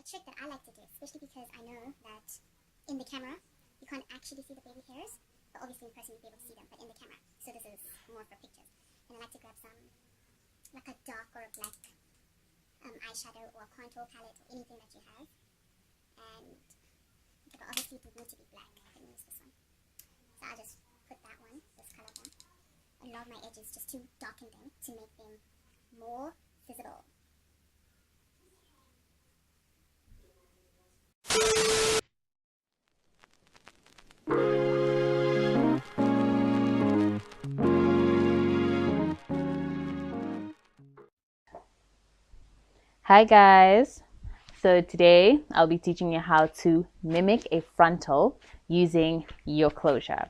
trick that I like to do, especially because I know that in the camera you can't actually see the baby hairs, but obviously in person you'll be able to see them, but in the camera. So this is more for pictures. And I like to grab some, like a dark or a black eyeshadow or a contour palette or anything that you have. And okay, but obviously it would need to be black. I can use this one. So I'll just put that one, this color there. A lot of my edges just to darken them, to make them more visible. Hi guys, so today I'll be teaching you how to mimic a frontal using your closure.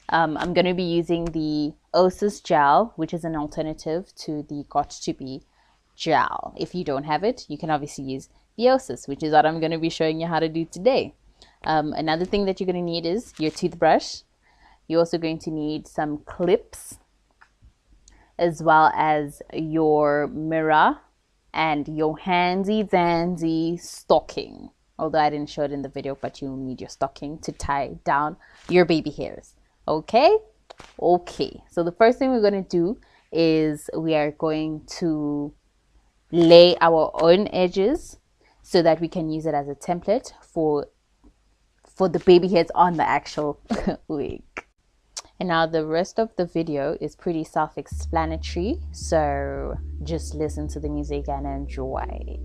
I'm going to be using the Osis+Gel, which is an alternative to the Got2b gel. If you don't have it, you can obviously use the Osis, which is what I'm going to be showing you how to do today. Another thing that you're going to need is your toothbrush. You're also going to need some clips, as well as your mirror and your handy-dandy stocking. Although I didn't show it in the video, but you'll need your stocking to tie down your baby hairs. Okay, so the first thing we're going to do is we are going to lay our own edges so that we can use it as a template for the baby hairs on the actual wig. And now the rest of the video is pretty self-explanatory, so just listen to the music and enjoy.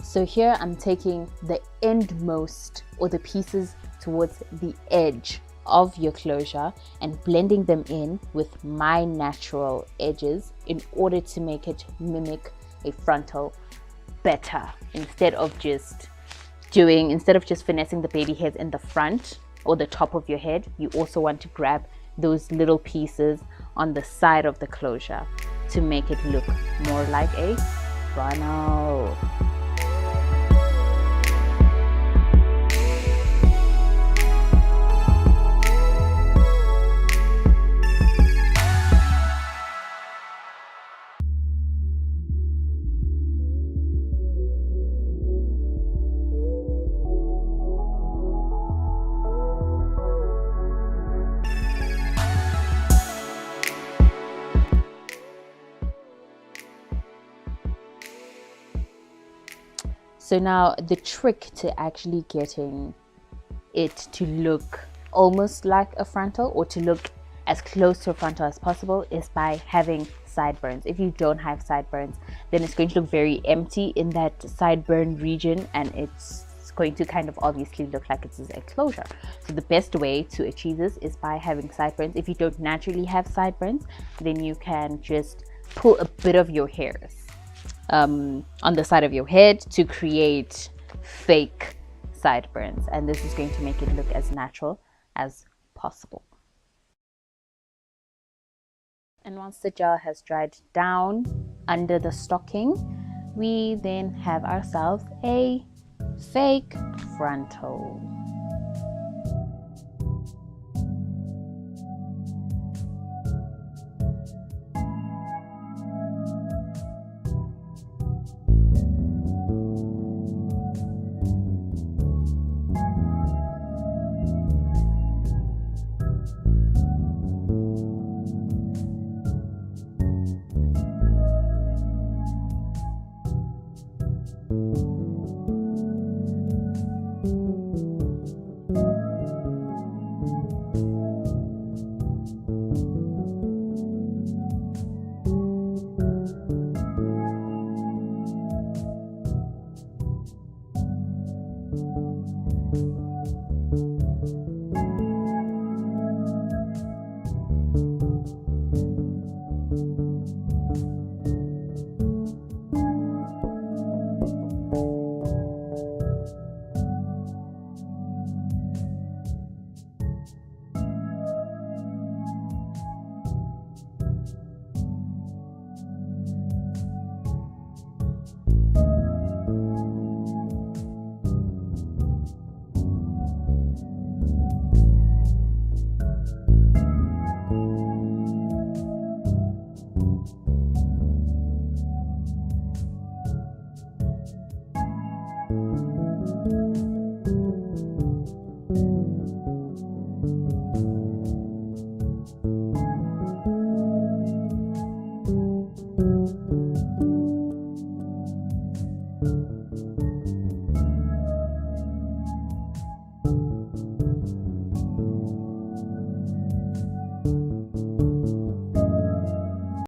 So here I'm taking the endmost or the pieces towards the edge of your closure and blending them in with my natural edges in order to make it mimic a frontal better, instead of just finessing the baby hairs in the front or the top of your head. You also want to grab those little pieces on the side of the closure to make it look more like a frontal. So now the trick to actually getting it to look almost like a frontal, or to look as close to a frontal as possible, is by having sideburns. If you don't have sideburns, then it's going to look very empty in that sideburn region, and it's it's going to kind of obviously look like it's a closure. So the best way to achieve this is by having sideburns. If you don't naturally have sideburns, then you can just pull a bit of your hairs on the side of your head to create fake sideburns, and this is going to make it look as natural as possible. And once the gel has dried down under the stocking, we then have ourselves a fake frontal.